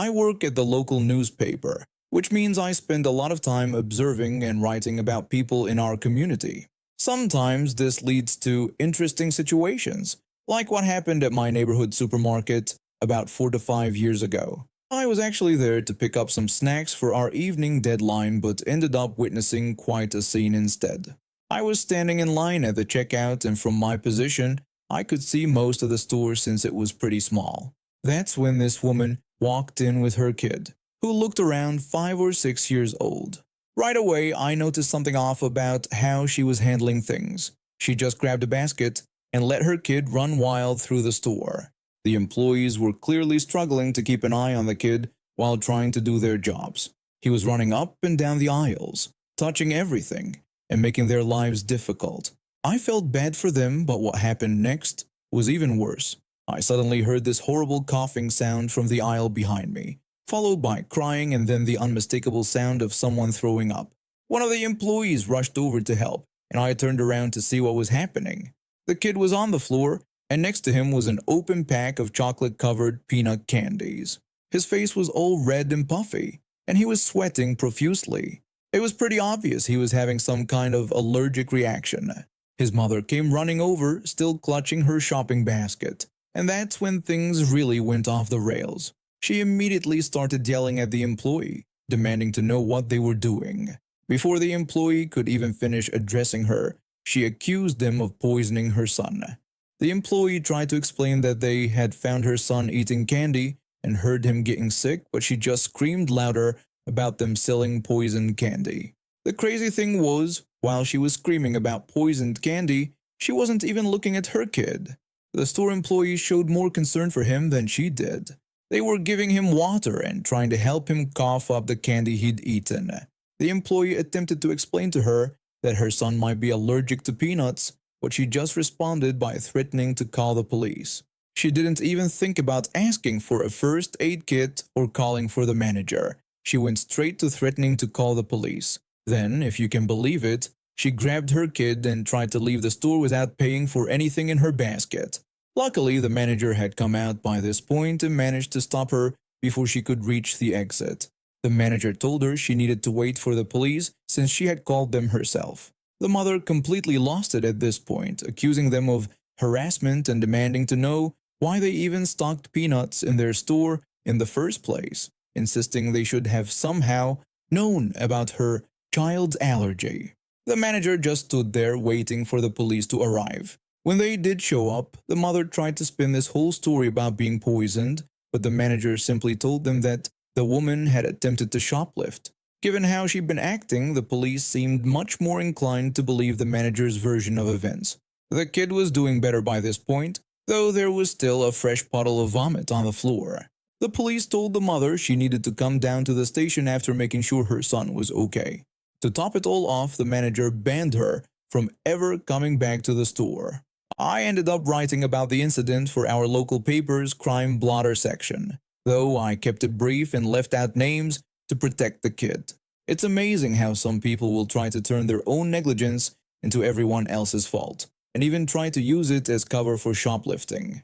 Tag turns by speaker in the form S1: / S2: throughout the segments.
S1: I work at the local newspaper, which means I spend a lot of time observing and writing about people in our community. Sometimes this leads to interesting situations, like what happened at my neighborhood supermarket about 4 to 5 years ago. I was actually there to pick up some snacks for our evening deadline but ended up witnessing quite a scene instead. I was standing in line at the checkout, and from my position, I could see most of the store since it was pretty small. That's when this woman walked in with her kid, who looked around 5 or 6 years old. Right away, I noticed something off about how she was handling things. She just grabbed a basket and let her kid run wild through the store. The employees were clearly struggling to keep an eye on the kid while trying to do their jobs. He was running up and down the aisles, touching everything, and making their lives difficult. I felt bad for them, but what happened next was even worse. I suddenly heard this horrible coughing sound from the aisle behind me, followed by crying and then the unmistakable sound of someone throwing up. One of the employees rushed over to help, and I turned around to see what was happening. The kid was on the floor, and next to him was an open pack of chocolate-covered peanut candies. His face was all red and puffy, and he was sweating profusely. It was pretty obvious he was having some kind of allergic reaction. His mother came running over, still clutching her shopping basket, and that's when things really went off the rails. She immediately started yelling at the employee, demanding to know what they were doing. Before the employee could even finish addressing her, she accused them of poisoning her son. The employee tried to explain that they had found her son eating candy and heard him getting sick, but she just screamed louder about them selling poisoned candy. The crazy thing was, while she was screaming about poisoned candy, she wasn't even looking at her kid. The store employees showed more concern for him than she did. They were giving him water and trying to help him cough up the candy he'd eaten. The employee attempted to explain to her that her son might be allergic to peanuts, but she just responded by threatening to call the police. She didn't even think about asking for a first aid kit or calling for the manager. She went straight to threatening to call the police. Then, if you can believe it, she grabbed her kid and tried to leave the store without paying for anything in her basket. Luckily, the manager had come out by this point and managed to stop her before she could reach the exit. The manager told her she needed to wait for the police since she had called them herself. The mother completely lost it at this point, accusing them of harassment and demanding to know why they even stocked peanuts in their store in the first place, insisting they should have somehow known about her child's allergy. The manager just stood there waiting for the police to arrive. When they did show up, the mother tried to spin this whole story about being poisoned, but the manager simply told them that the woman had attempted to shoplift. Given how she'd been acting, the police seemed much more inclined to believe the manager's version of events. The kid was doing better by this point, though there was still a fresh puddle of vomit on the floor. The police told the mother she needed to come down to the station after making sure her son was okay. To top it all off, the manager banned her from ever coming back to the store. I ended up writing about the incident for our local paper's crime blotter section, though I kept it brief and left out names to protect the kid. It's amazing how some people will try to turn their own negligence into everyone else's fault, and even try to use it as cover for shoplifting.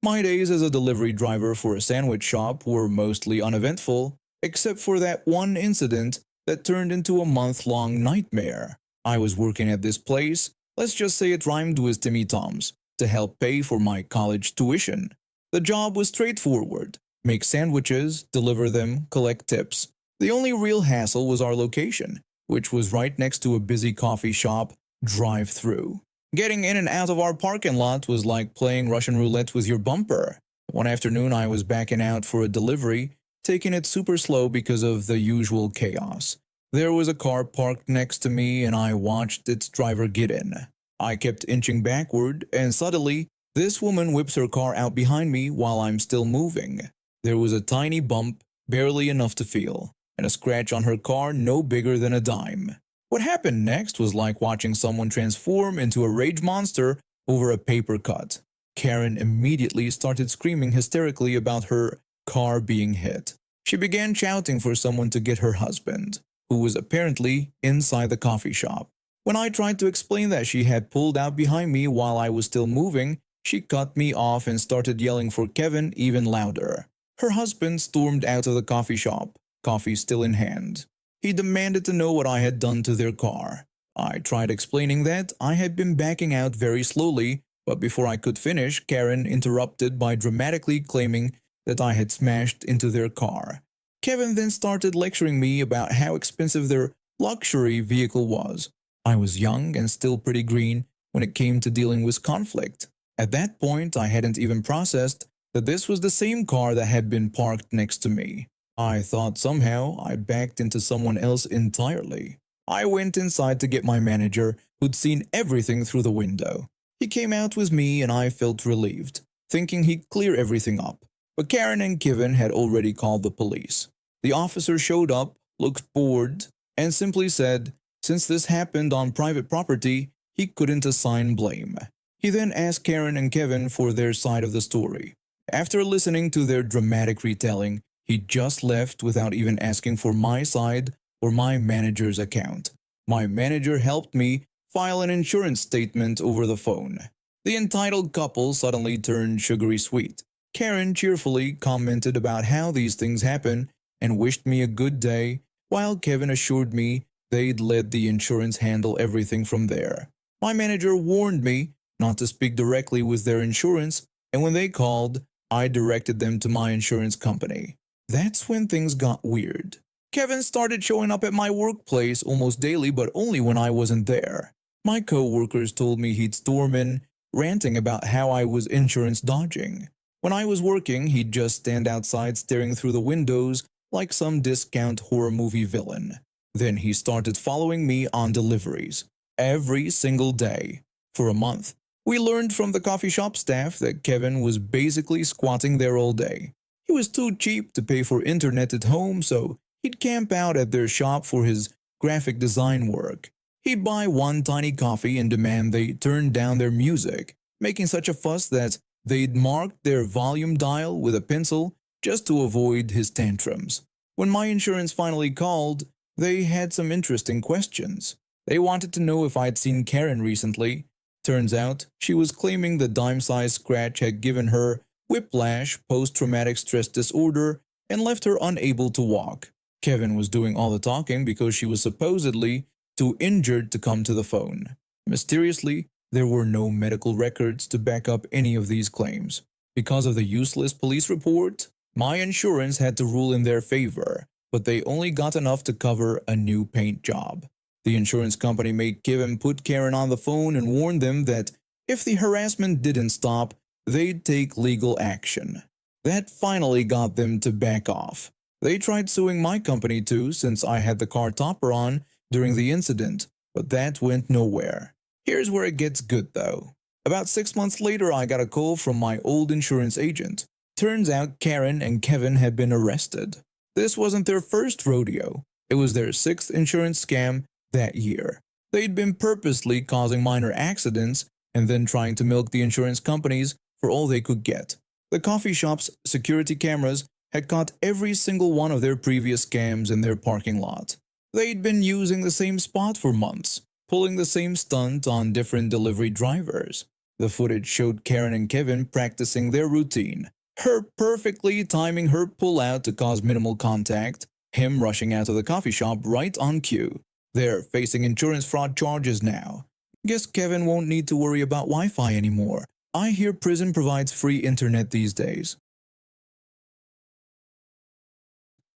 S1: My days as a delivery driver for a sandwich shop were mostly uneventful, except for that one incident that turned into a month-long nightmare. I was working at this place, let's just say it rhymed with Timmy Tom's, to help pay for my college tuition. The job was straightforward: make sandwiches, deliver them, collect tips. The only real hassle was our location, which was right next to a busy coffee shop drive-through. Getting in and out of our parking lot was like playing Russian roulette with your bumper. One afternoon I was backing out for a delivery, taking it super slow because of the usual chaos. There was a car parked next to me and I watched its driver get in. I kept inching backward and suddenly, this woman whips her car out behind me while I'm still moving. There was a tiny bump, barely enough to feel, and a scratch on her car no bigger than a dime. What happened next was like watching someone transform into a rage monster over a paper cut. Karen immediately started screaming hysterically about her car being hit. She began shouting for someone to get her husband, who was apparently inside the coffee shop. When I tried to explain that she had pulled out behind me while I was still moving, She cut me off and started yelling for Kevin even louder. Her husband stormed out of the coffee shop, coffee still in hand. He demanded to know what I had done to their car. I tried explaining that I had been backing out very slowly, but before I could finish, Karen interrupted by dramatically claiming that I had smashed into their car. Kevin then started lecturing me about how expensive their luxury vehicle was. I was young and still pretty green when it came to dealing with conflict. At that point, I hadn't even processed that this was the same car that had been parked next to me. I thought somehow I backed into someone else entirely. I went inside to get my manager, who'd seen everything through the window. He came out with me and I felt relieved, thinking he'd clear everything up. But Karen and Kevin had already called the police. The officer showed up, looked bored, and simply said, since this happened on private property, he couldn't assign blame. He then asked Karen and Kevin for their side of the story. After listening to their dramatic retelling, he just left without even asking for my side or my manager's account. My manager helped me file an insurance statement over the phone. The entitled couple suddenly turned sugary sweet. Karen cheerfully commented about how these things happen and wished me a good day, while Kevin assured me they'd let the insurance handle everything from there. My manager warned me not to speak directly with their insurance, and when they called, I directed them to my insurance company. That's when things got weird. Kevin started showing up at my workplace almost daily, but only when I wasn't there. My co-workers told me he'd storm in, ranting about how I was insurance dodging. When I was working, he'd just stand outside staring through the windows like some discount horror movie villain. Then he started following me on deliveries, every single day. For a month, we learned from the coffee shop staff that Kevin was basically squatting there all day. He was too cheap to pay for internet at home, so he'd camp out at their shop for his graphic design work. He'd buy one tiny coffee and demand they turn down their music, making such a fuss that they'd mark their volume dial with a pencil just to avoid his tantrums. When my insurance finally called, they had some interesting questions. They wanted to know if I'd seen Karen recently. Turns out, she was claiming the dime-sized scratch had given her whiplash, post-traumatic stress disorder, and left her unable to walk. Kevin was doing all the talking because she was supposedly too injured to come to the phone. Mysteriously, there were no medical records to back up any of these claims. Because of the useless police report, my insurance had to rule in their favor, but they only got enough to cover a new paint job. The insurance company made Kevin put Karen on the phone and warned them that if the harassment didn't stop, they'd take legal action. That finally got them to back off. They tried suing my company too, since I had the car topper on during the incident, but that went nowhere. Here's where it gets good though. About 6 months later, I got a call from my old insurance agent. Turns out Karen and Kevin had been arrested. This wasn't their first rodeo. It was their 6th insurance scam that year. They'd been purposely causing minor accidents and then trying to milk the insurance companies for all they could get. The coffee shop's security cameras had caught every single one of their previous scams in their parking lot. They'd been using the same spot for months, pulling the same stunt on different delivery drivers. The footage showed Karen and Kevin practicing their routine, her perfectly timing her pull-out to cause minimal contact, him rushing out of the coffee shop right on cue. They're facing insurance fraud charges now. Guess Kevin won't need to worry about Wi-Fi anymore. I hear prison provides free internet these days.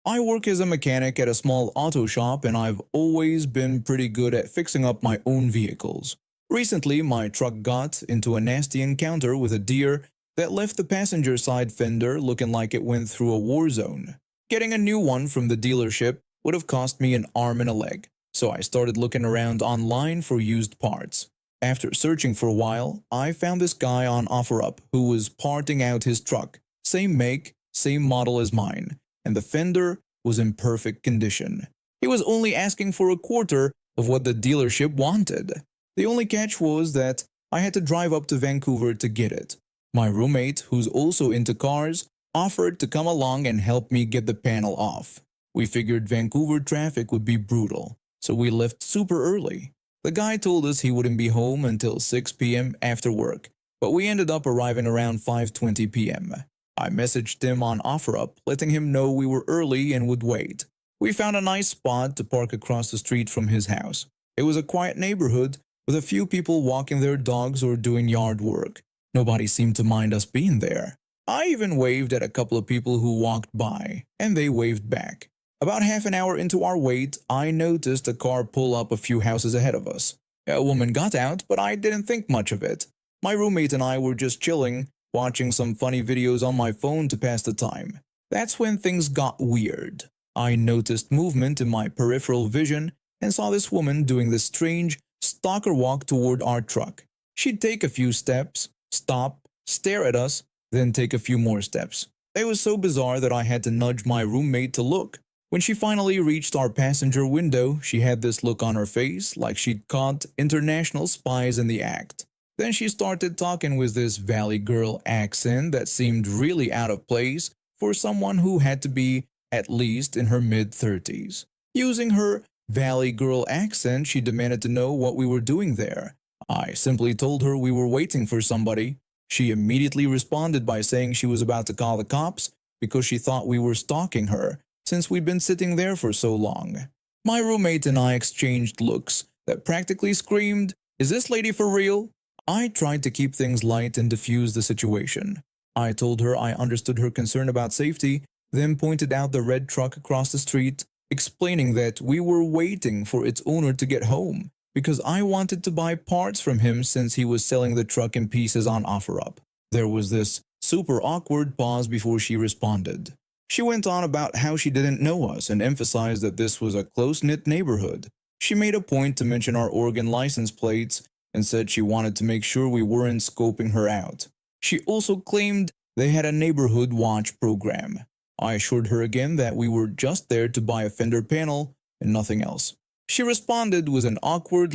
S1: I work as a mechanic at a small auto shop and I've always been pretty good at fixing up my own vehicles. Recently, my truck got into a nasty encounter with a deer that left the passenger side fender looking like it went through a war zone. Getting a new one from the dealership would have cost me an arm and a leg, so I started looking around online for used parts. After searching for a while, I found this guy on OfferUp who was parting out his truck, same make, same model as mine, and the fender was in perfect condition. He was only asking for a quarter of what the dealership wanted. The only catch was that I had to drive up to Vancouver to get it. My roommate, who's also into cars, offered to come along and help me get the panel off. We figured Vancouver traffic would be brutal, so we left super early. The guy told us he wouldn't be home until 6 p.m. after work, but we ended up arriving around 5:20 p.m. I messaged him on OfferUp, letting him know we were early and would wait. We found a nice spot to park across the street from his house. It was a quiet neighborhood with a few people walking their dogs or doing yard work. Nobody seemed to mind us being there. I even waved at a couple of people who walked by, and they waved back. About half an hour into our wait, I noticed a car pull up a few houses ahead of us. A woman got out, but I didn't think much of it. My roommate and I were just chilling, watching some funny videos on my phone to pass the time. That's when things got weird. I noticed movement in my peripheral vision and saw this woman doing this strange stalker walk toward our truck. She'd take a few steps, stop, stare at us, then take a few more steps. It was so bizarre that I had to nudge my roommate to look. When she finally reached our passenger window, she had this look on her face like she'd caught international spies in the act. Then she started talking with this Valley Girl accent that seemed really out of place for someone who had to be at least in her mid-30s. Using her Valley Girl accent, she demanded to know what we were doing there. I simply told her we were waiting for somebody. She immediately responded by saying she was about to call the cops because she thought we were stalking her since we'd been sitting there for so long. My roommate and I exchanged looks that practically screamed, "Is this lady for real?" I tried to keep things light and diffuse the situation. I told her I understood her concern about safety, then pointed out the red truck across the street, explaining that we were waiting for its owner to get home because I wanted to buy parts from him since he was selling the truck in pieces on OfferUp. There was this super awkward pause before she responded. She went on about how she didn't know us and emphasized that this was a close-knit neighborhood. She made a point to mention our Oregon license plates and said she wanted to make sure we weren't scoping her out. She also claimed they had a neighborhood watch program. I assured her again that we were just there to buy a fender panel and nothing else. She responded with an awkward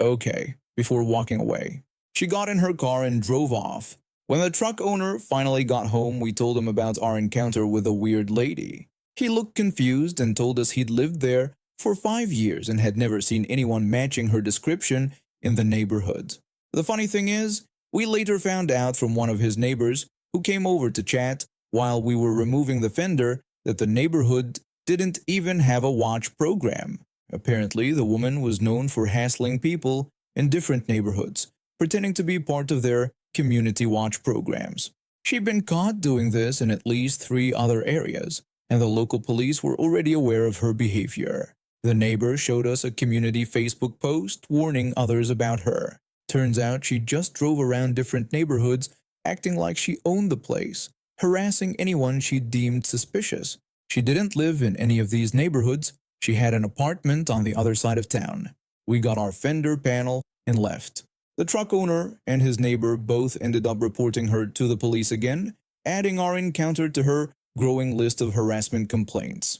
S1: "okay," before walking away. She got in her car and drove off. When the truck owner finally got home, we told him about our encounter with a weird lady. He looked confused and told us he'd lived there for 5 years and had never seen anyone matching her description in the neighborhood. The funny thing is, we later found out from one of his neighbors who came over to chat while we were removing the fender that the neighborhood didn't even have a watch program. Apparently, the woman was known for hassling people in different neighborhoods, pretending to be part of their community watch programs. She'd been caught doing this in at least 3 other areas, and the local police were already aware of her behavior. The neighbor showed us a community Facebook post warning others about her. Turns out she just drove around different neighborhoods acting like she owned the place, harassing anyone she deemed suspicious. She didn't live in any of these neighborhoods. She had an apartment on the other side of town. We got our fender panel and left. The truck owner and his neighbor both ended up reporting her to the police again, adding our encounter to her growing list of harassment complaints.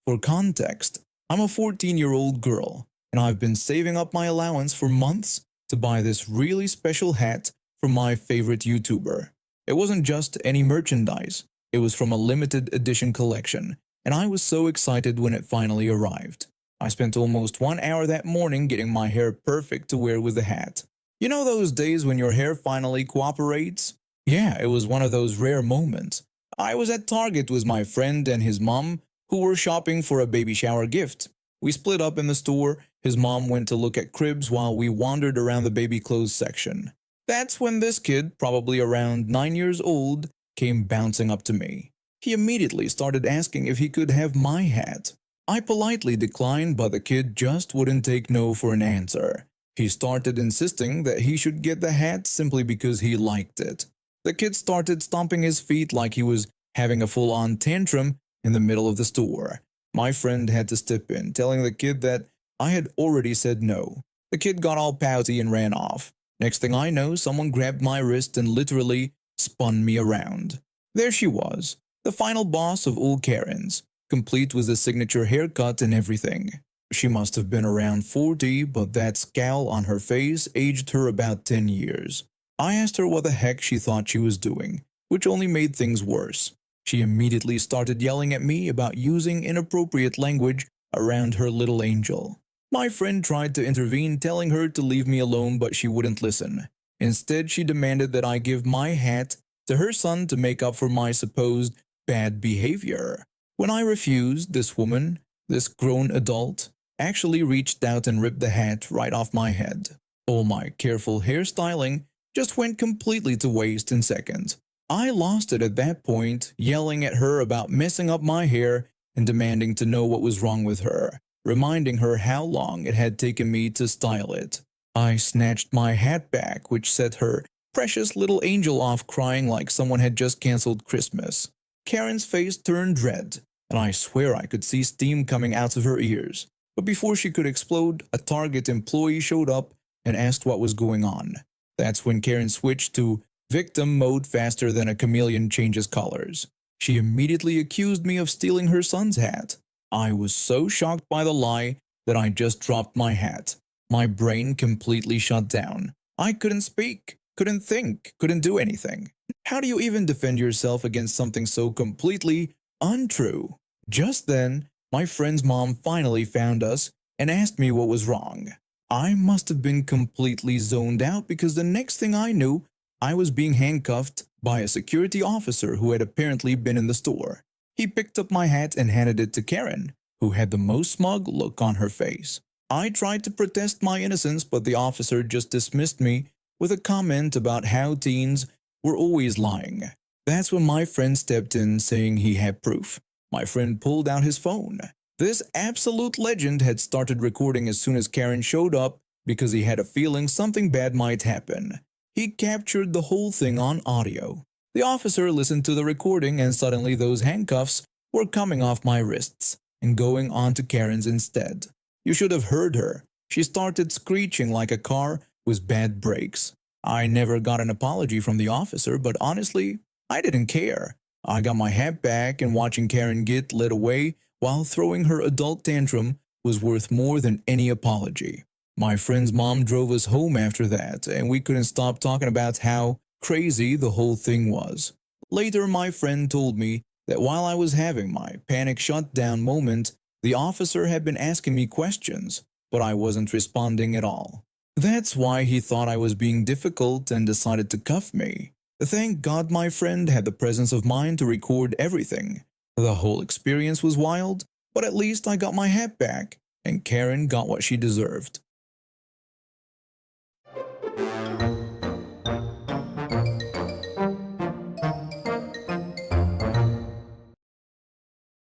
S1: For context, I'm a 14-year-old girl, and I've been saving up my allowance for months to buy this really special hat from my favorite YouTuber. It wasn't just any merchandise. It was from a limited edition collection, and I was so excited when it finally arrived. I spent almost 1 hour that morning getting my hair perfect to wear with the hat. You know those days when your hair finally cooperates? Yeah, it was one of those rare moments. I was at Target with my friend and his mom, who were shopping for a baby shower gift. We split up in the store. His mom went to look at cribs while we wandered around the baby clothes section. That's when this kid, probably around 9 years old, came bouncing up to me. He immediately started asking if he could have my hat. I politely declined, but the kid just wouldn't take no for an answer. He started insisting that he should get the hat simply because he liked it. The kid started stomping his feet like he was having a full-on tantrum in the middle of the store. My friend had to step in, telling the kid that I had already said no. The kid got all pouty and ran off. Next thing I know, someone grabbed my wrist and literally spun me around. There she was, the final boss of all Karens, complete with a signature haircut and everything. She must have been around 40, but that scowl on her face aged her about 10 years. I asked her what the heck she thought she was doing, which only made things worse. She immediately started yelling at me about using inappropriate language around her little angel. My friend tried to intervene, telling her to leave me alone, but she wouldn't listen. Instead, she demanded that I give my hat to her son to make up for my supposed bad behavior. When I refused, this woman, this grown adult, actually reached out and ripped the hat right off my head. All my careful hairstyling just went completely to waste in seconds. I lost it at that point, yelling at her about messing up my hair and demanding to know what was wrong with her, reminding her how long it had taken me to style it. I snatched my hat back, which set her precious little angel off crying like someone had just canceled Christmas. Karen's face turned red, and I swear I could see steam coming out of her ears. But before she could explode, a Target employee showed up and asked what was going on. That's when Karen switched to victim mode faster than a chameleon changes colors. She immediately accused me of stealing her son's hat. I was so shocked by the lie that I just dropped my hat. My brain completely shut down. I couldn't speak, couldn't think, couldn't do anything. How do you even defend yourself against something so completely untrue? Just then, my friend's mom finally found us and asked me what was wrong. I must have been completely zoned out because the next thing I knew, I was being handcuffed by a security officer who had apparently been in the store. He picked up my hat and handed it to Karen, who had the most smug look on her face. I tried to protest my innocence, but the officer just dismissed me with a comment about how teens were always lying. That's when my friend stepped in, saying he had proof. My friend pulled out his phone. This absolute legend had started recording as soon as Karen showed up because he had a feeling something bad might happen. He captured the whole thing on audio. The officer listened to the recording, and suddenly those handcuffs were coming off my wrists and going onto Karen's instead. You should have heard her. She started screeching like a car with bad brakes. I never got an apology from the officer, but honestly, I didn't care. I got my hat back, and watching Karen get led away while throwing her adult tantrum was worth more than any apology. My friend's mom drove us home after that, and we couldn't stop talking about how crazy the whole thing was. Later, my friend told me that while I was having my panic shutdown moment, the officer had been asking me questions, but I wasn't responding at all. That's why he thought I was being difficult and decided to cuff me. Thank God my friend had the presence of mind to record everything. The whole experience was wild, but at least I got my hat back, and Karen got what she deserved.